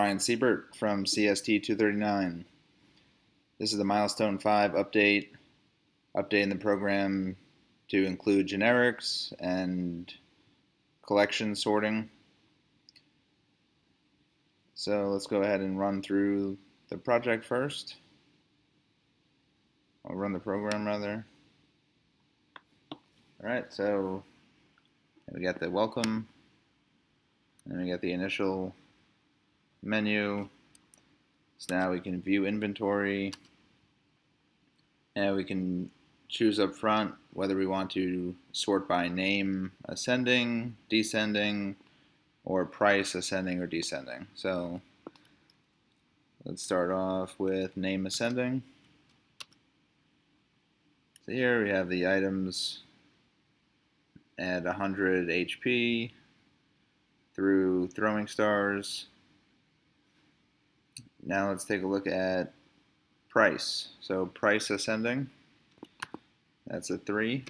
Ryan Siebert from CST 239. This is the Milestone 5 update, updating the program to include generics and collection sorting. So let's go ahead and run through the project first. I'll run the program rather. Alright, so we got the welcome, and we got the initial menu. So now we can view inventory, and we can choose up front whether we want to sort by name ascending, descending, or price ascending or descending. So let's start off with name ascending. So here we have the items at 100 HP through throwing stars. Now let's take a look at price. So price ascending, that's a 3.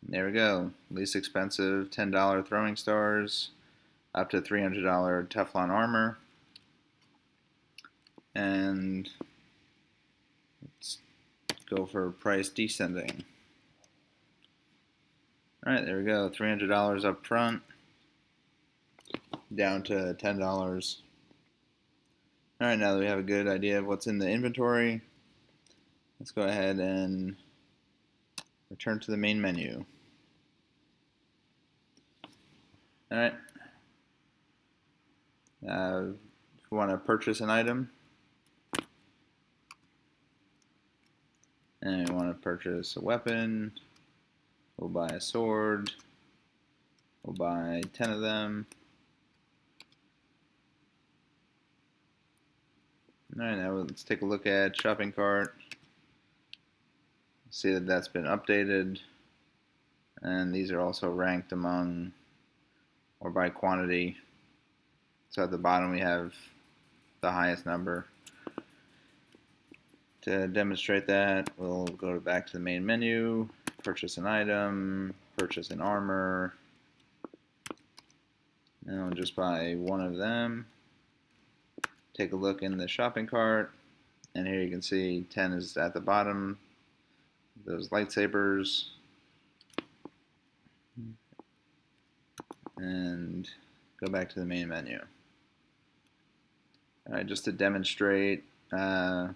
There we go. Least expensive $10 throwing stars, up to $300 Teflon armor. And let's go for price descending. Alright, there we go. $300 up front, down to $10. Alright, now that we have a good idea of what's in the inventory, let's go ahead and return to the main menu. Alright, if we want to purchase an item, and we want to purchase a weapon, we'll buy a sword, we'll buy 10 of them. Alright, now let's take a look at shopping cart. See that that's been updated, and these are also ranked among or by quantity. So at the bottom we have the highest number. To demonstrate that, we'll go back to the main menu, purchase an item, purchase an armor, and we'll just buy one of them. Take a look in the shopping cart, and here you can see 10 is at the bottom. Those lightsabers, and go back to the main menu. Alright, just to demonstrate some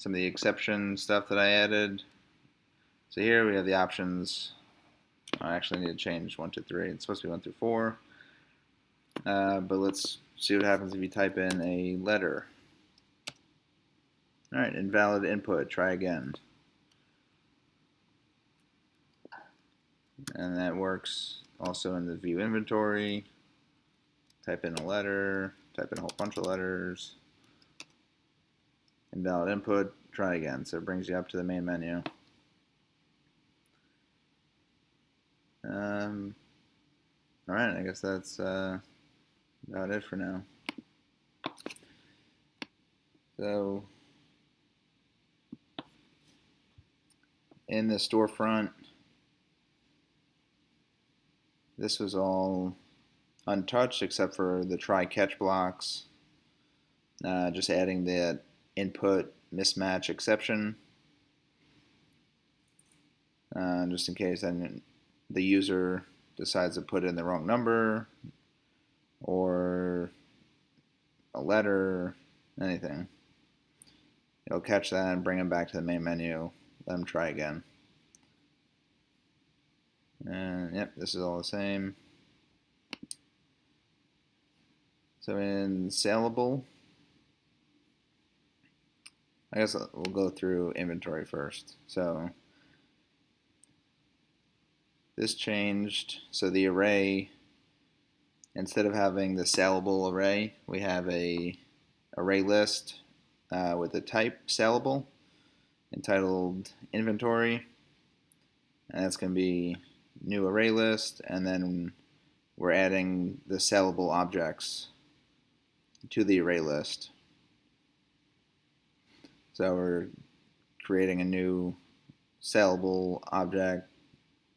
of the exception stuff that I added. So here we have the options. I actually need to change 1 to 3. It's supposed to be 1 through 4. But let's see what happens if you type in a letter. Alright, invalid input. Try again. And that works also in the view inventory. Type in a letter, type in a whole bunch of letters. Invalid input, try again. So it brings you up to the main menu. Alright, I guess that's about it for now. So in the storefront, this was all untouched except for the try catch blocks. Just adding the input mismatch exception, just in case the user decides to put in the wrong number or a letter, anything. It'll catch that and bring them back to the main menu. Let them try again. And yep, this is all the same. So in saleable, I guess we'll go through inventory first. So this changed. So the array, instead of having the saleable array, we have a array list with the type saleable entitled inventory, and that's going to be new array list, and then we're adding the sellable objects to the array list. So we're creating a new sellable object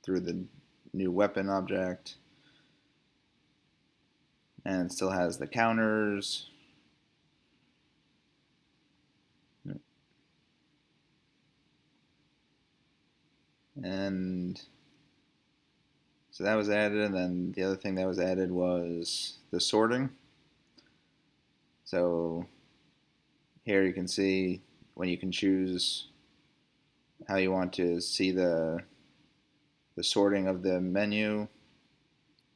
through the new weapon object, and it still has the counters. And so that was added, and then the other thing that was added was the sorting. So here you can see when you can choose how you want to see the sorting of the menu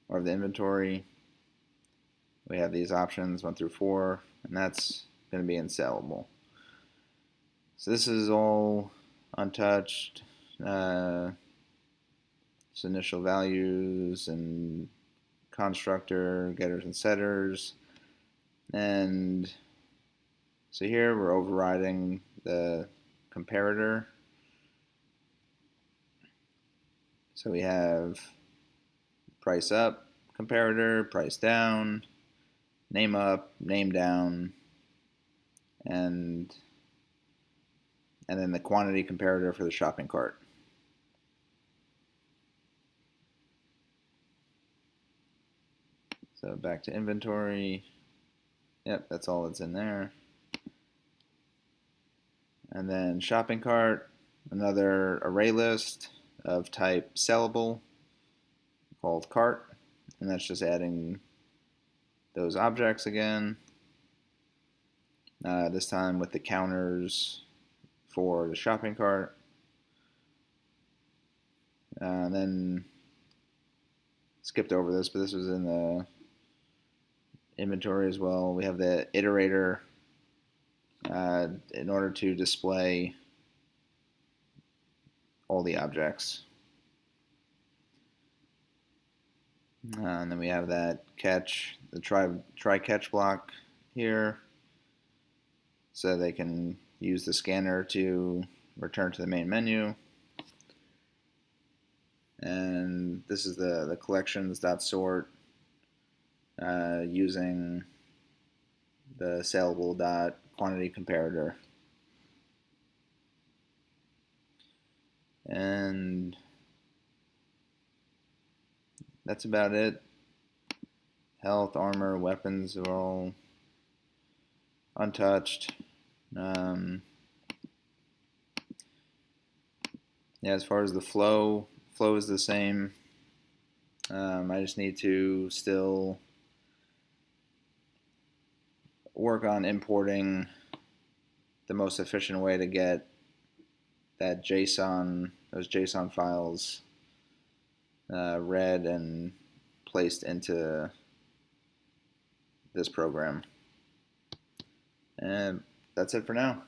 or of the inventory. We have these options 1 through 4, and that's going to be in sellable. So this is all untouched. Just initial values and constructor, getters and setters. And so here we're overriding the comparator. So we have price up comparator, price down, name up, name down, and then the quantity comparator for the shopping cart. So back to inventory. Yep, that's all that's in there. And then shopping cart, another array list of type sellable called cart, and that's just adding those objects again. This time with the counters for the shopping cart. And then skipped over this, but this was in the inventory as well. We have the iterator in order to display all the objects. And then we have that catch, the try catch block here, so they can use the scanner to return to the main menu. And this is the collections.sort using the sellable.quantity comparator. And that's about it. Health, armor, weapons are all untouched. Yeah, as far as the flow is the same. I just need to still work on importing the most efficient way to get that those JSON files read and placed into this program. And that's it for now.